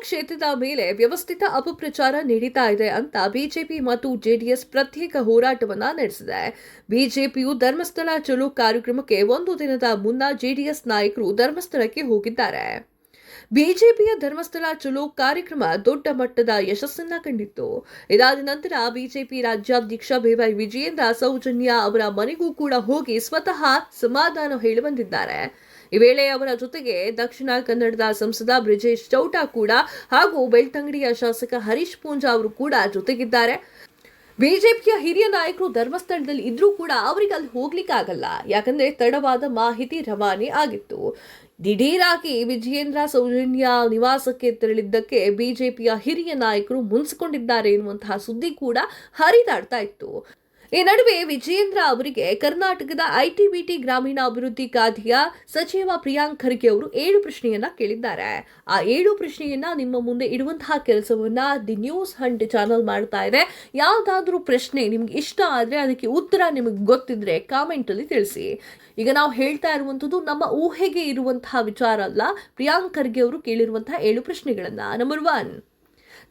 ಕ್ಷೇತ್ರದ ಮೇಲೆ ವ್ಯವಸ್ಥಿತ ಅಪಪ್ರಚಾರ ನಡೀತಾ ಇದೆ ಅಂತ ಬಿಜೆಪಿ ಮತ್ತು ಜೆಡಿಎಸ್ ಪ್ರತ್ಯೇಕ ಹೋರಾಟವನ್ನ ನಡೆಸಿದೆ. ಬಿಜೆಪಿಯು ಧರ್ಮಸ್ಥಳ ಚಲೋ ಕಾರ್ಯಕ್ರಮಕ್ಕೆ ಒಂದು ದಿನದ ಮುನ್ನ ಜೆಡಿಎಸ್ ನಾಯಕರು ಧರ್ಮಸ್ಥಳಕ್ಕೆ ಹೋಗಿದ್ದಾರೆ. ಬಿಜೆಪಿಯ ಧರ್ಮಸ್ಥಳ ಚಲೋ ಕಾರ್ಯಕ್ರಮ ದೊಡ್ಡ ಮಟ್ಟದ ಯಶಸ್ಸನ್ನ ಕಂಡಿತ್ತು. ಇದಾದ ನಂತರ ಬಿಜೆಪಿ ರಾಜ್ಯಾಧ್ಯಕ್ಷ ಬಿವೈ ವಿಜಯೇಂದ್ರ ಸೌಜನ್ಯ ಅವರ ಮನೆಗೂ ಕೂಡ ಹೋಗಿ ಸ್ವತಃ ಸಮಾಧಾನ ಹೇಳಿ ಬಂದಿದ್ದಾರೆ. ಈ ವೇಳೆ ಅವರ ಜೊತೆಗೆ ದಕ್ಷಿಣ ಕನ್ನಡದ ಸಂಸದ ಬ್ರಿಜೇಶ್ ಚೌಟಾ ಕೂಡ ಹಾಗೂ ಬೆಳ್ತಂಗಡಿಯ ಶಾಸಕ ಹರೀಶ್ ಪೂಂಜಾ ಅವರು ಕೂಡ ಜೊತೆಗಿದ್ದಾರೆ. ಬಿಜೆಪಿಯ ಹಿರಿಯ ನಾಯಕರು ಧರ್ಮಸ್ಥಳದಲ್ಲಿ ಇದ್ರೂ ಕೂಡ ಅವರಿಗೆ ಅಲ್ಲಿ ಹೋಗ್ಲಿಕ್ಕೆ ಆಗಲ್ಲ, ಯಾಕಂದ್ರೆ ತಡವಾದ ಮಾಹಿತಿ ರವಾನೆ ಆಗಿತ್ತು. ದಿಢೀರಾಗಿ ವಿಜಯೇಂದ್ರ ಸೌಜನ್ಯ ನಿವಾಸಕ್ಕೆ ತೆರಳಿದ್ದಕ್ಕೆ ಬಿಜೆಪಿಯ ಹಿರಿಯ ನಾಯಕರು ಮುನ್ಸಿಕೊಂಡಿದ್ದಾರೆ ಎನ್ನುವಂತಹ ಸುದ್ದಿ ಕೂಡ ಹರಿದಾಡ್ತಾ ಇತ್ತು. ಈ ನಡುವೆ ವಿಜಯೇಂದ್ರ ಅವರಿಗೆ ಕರ್ನಾಟಕದ ಐಟಿ-ಬಿಟಿ ಗ್ರಾಮೀಣಾಭಿವೃದ್ಧಿ ಖಾತೆಯ ಸಚಿವ ಪ್ರಿಯಾಂಕ್ ಖರ್ಗೆ ಅವರು 7 ಪ್ರಶ್ನೆಯನ್ನ ಕೇಳಿದ್ದಾರೆ. ಆ 7 ಪ್ರಶ್ನೆಯನ್ನ ನಿಮ್ಮ ಮುಂದೆ ಇಡುವಂತಹ ಕೆಲಸವನ್ನ ದಿ ನ್ಯೂಸ್ ಹಂಟ್ ಚಾನಲ್ ಮಾಡ್ತಾ ಇದೆ. ಯಾವ್ದಾದ್ರೂ ಪ್ರಶ್ನೆ ನಿಮ್ಗೆ ಇಷ್ಟ ಆದ್ರೆ ಅದಕ್ಕೆ ಉತ್ತರ ನಿಮಗೆ ಗೊತ್ತಿದ್ರೆ ಕಾಮೆಂಟ್ ಅಲ್ಲಿ ತಿಳಿಸಿ. ಈಗ ನಾವು ಹೇಳ್ತಾ ಇರುವಂತದ್ದು ನಮ್ಮ ಊಹೆಗೆ ಇರುವಂತಹ ವಿಚಾರ ಅಲ್ಲ. ಪ್ರಿಯಾಂಕ್ ಖರ್ಗೆ ಅವರು ಕೇಳಿರುವಂತಹ 7 ಪ್ರಶ್ನೆಗಳನ್ನ. ನಂಬರ್ 1,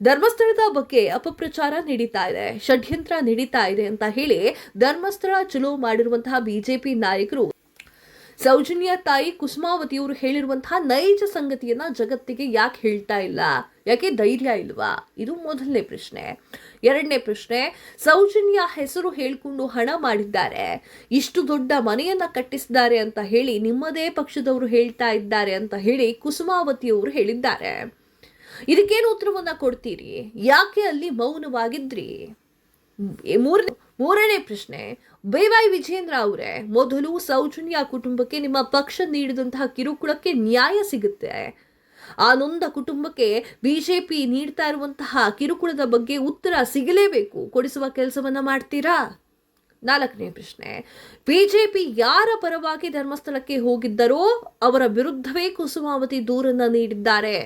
ಧರ್ಮಸ್ಥಳದ ಬಗ್ಗೆ ಅಪಪ್ರಚಾರ ನಡೀತಾ ಇದೆ, ಷಡ್ಯಂತ್ರ ನಡೀತಾ ಇದೆ ಅಂತ ಹೇಳಿ ಧರ್ಮಸ್ಥಳ ಚಲೋ ಮಾಡಿರುವಂತಹ ಬಿಜೆಪಿ ನಾಯಕರು ಸೌಜನ್ಯ ತಾಯಿ ಕುಸುಮಾವತಿಯವರು ಹೇಳಿರುವಂತಹ ನೈಜ ಸಂಗತಿಯನ್ನ ಜಗತ್ತಿಗೆ ಯಾಕೆ ಹೇಳ್ತಾ ಇಲ್ಲ? ಯಾಕೆ ಧೈರ್ಯ ಇಲ್ವಾ? ಇದು ಮೊದಲನೇ ಪ್ರಶ್ನೆ. ಎರಡನೇ ಪ್ರಶ್ನೆ, ಸೌಜನ್ಯ ಹೆಸರು ಹೇಳ್ಕೊಂಡು ಹಣ ಮಾಡಿದ್ದಾರೆ, ಇಷ್ಟು ದೊಡ್ಡ ಮನೆಯನ್ನ ಕಟ್ಟಿಸಿದ್ದಾರೆ ಅಂತ ಹೇಳಿ ನಿಮ್ಮದೇ ಪಕ್ಷದವರು ಹೇಳ್ತಾ ಇದ್ದಾರೆ ಅಂತ ಹೇಳಿ ಕುಸುಮಾವತಿಯವರು ಹೇಳಿದ್ದಾರೆ. ಇದಕ್ಕೇನು ಉತ್ತರವನ್ನ ಕೊಡ್ತೀರಿ? ಯಾಕೆ ಅಲ್ಲಿ ಮೌನವಾಗಿದ್ರಿ? ಮೂರನೇ ಪ್ರಶ್ನೆ, ಬಿವೈ ವಿಜಯೇಂದ್ರ ಅವರೇ, ಮೊದಲು ಸೌಜನ್ಯ ಕುಟುಂಬಕ್ಕೆ ನಿಮ್ಮ ಪಕ್ಷ ನೀಡಿದಂತಹ ಕಿರುಕುಳಕ್ಕೆ ನ್ಯಾಯ ಸಿಗುತ್ತೆ. ಆ ನೊಂದ ಕುಟುಂಬಕ್ಕೆ ಬಿಜೆಪಿ ನೀಡ್ತಾ ಇರುವಂತಹ ಕಿರುಕುಳದ ಬಗ್ಗೆ ಉತ್ತರ ಸಿಗಲೇಬೇಕು. ಕೊಡಿಸುವ ಕೆಲಸವನ್ನ ಮಾಡ್ತೀರಾ? 4ನೇ ಪ್ರಶ್ನೆ, ಬಿಜೆಪಿ ಯಾರ ಪರವಾಗಿ ಧರ್ಮಸ್ಥಳಕ್ಕೆ ಹೋಗಿದ್ದರೋ ಅವರ ವಿರುದ್ಧವೇ ಕುಸುಮಾವತಿ ದೂರನ್ನ ನೀಡಿದ್ದಾರೆ.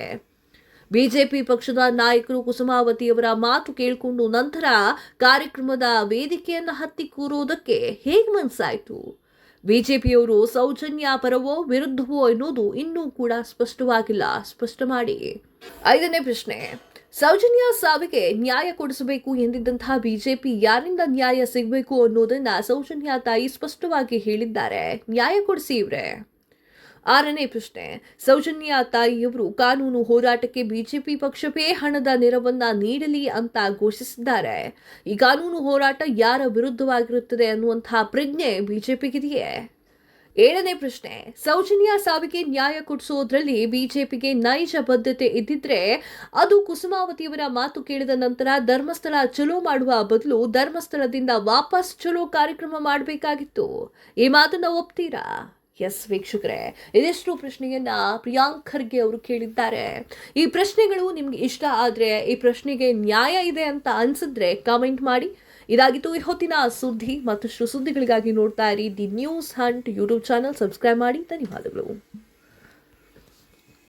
ಬಿಜೆಪಿ ಪಕ್ಷದ ನಾಯಕರು ಕುಸುಮಾವತಿಯವರ ಮಾತು ಕೇಳಿಕೊಂಡು ನಂತರ ಕಾರ್ಯಕ್ರಮದ ವೇದಿಕೆಯನ್ನು ಹತ್ತಿ ಕೂರೋದಕ್ಕೆ ಹೇಗೆ ಮನಸ್ಸಾಯಿತು? ಬಿಜೆಪಿಯವರು ಸೌಜನ್ಯ ಪರವೋ ವಿರುದ್ಧವೋ ಎನ್ನುವುದು ಇನ್ನೂ ಕೂಡ ಸ್ಪಷ್ಟವಾಗಿಲ್ಲ. ಸ್ಪಷ್ಟ ಮಾಡಿ. 5ನೇ ಪ್ರಶ್ನೆ, ಸೌಜನ್ಯ ಸಾವಿಗೆ ನ್ಯಾಯ ಕೊಡಿಸಬೇಕು ಎಂದಿದ್ದಂತಹ ಬಿಜೆಪಿ ಯಾರಿಂದ ನ್ಯಾಯ ಸಿಗಬೇಕು ಅನ್ನೋದನ್ನ ಸೌಜನ್ಯ ತಾಯಿ ಸ್ಪಷ್ಟವಾಗಿ ಹೇಳಿದ್ದಾರೆ. ನ್ಯಾಯ ಕೊಡಿಸಿ ಇವ್ರೆ. 6ನೇ ಪ್ರಶ್ನೆ, ಸೌಜನ್ಯ ತಾಯಿಯವರು ಕಾನೂನು ಹೋರಾಟಕ್ಕೆ ಬಿಜೆಪಿ ಪಕ್ಷವೇ ಹಣದ ನೆರವನ್ನ ನೀಡಲಿ ಅಂತ ಘೋಷಿಸಿದ್ದಾರೆ. ಈ ಕಾನೂನು ಹೋರಾಟ ಯಾರ ವಿರುದ್ಧವಾಗಿರುತ್ತದೆ ಅನ್ನುವಂತಹ ಪ್ರಜ್ಞೆ ಬಿಜೆಪಿಗಿದೆಯೇ? 7ನೇ ಪ್ರಶ್ನೆ, ಸೌಜನ್ಯ ಸಾವಿಗೆ ನ್ಯಾಯ ಕೊಡಿಸೋದ್ರಲ್ಲಿ ಬಿಜೆಪಿಗೆ ನೈಜ ಬದ್ಧತೆ ಇದ್ದಿದ್ರೆ ಅದು ಕುಸುಮಾವತಿಯವರ ಮಾತು ಕೇಳಿದ ನಂತರ ಧರ್ಮಸ್ಥಳ ಚಲೋ ಮಾಡುವ ಬದಲು ಧರ್ಮಸ್ಥಳದಿಂದ ವಾಪಸ್ ಚಲೋ ಕಾರ್ಯಕ್ರಮ ಮಾಡಬೇಕಾಗಿತ್ತು. ಈ ಮಾತನ್ನ ಒಪ್ತೀರಾ? ಎಸ್ ವೀಕ್ಷಕರೇ, ಇದೆಷ್ಟು ಪ್ರಶ್ನೆಯನ್ನ ಪ್ರಿಯಾಂಕ್ ಖರ್ಗೆ ಅವರು ಕೇಳಿದ್ದಾರೆ. ಈ ಪ್ರಶ್ನೆಗಳು ನಿಮ್ಗೆ ಇಷ್ಟ ಆದ್ರೆ, ಈ ಪ್ರಶ್ನೆಗೆ ನ್ಯಾಯ ಇದೆ ಅಂತ ಅನ್ಸಿದ್ರೆ ಕಾಮೆಂಟ್ ಮಾಡಿ. ಇದಾಗಿತ್ತು ಈ ಹೊತ್ತಿನ ಸುದ್ದಿ. ಮತ್ತಷ್ಟು ಸುದ್ದಿಗಳಿಗಾಗಿ ನೋಡ್ತಾ ಇರಿ the news Hunt YouTube channel. Subscribe ಮಾಡಿ. ಧನ್ಯವಾದಗಳು.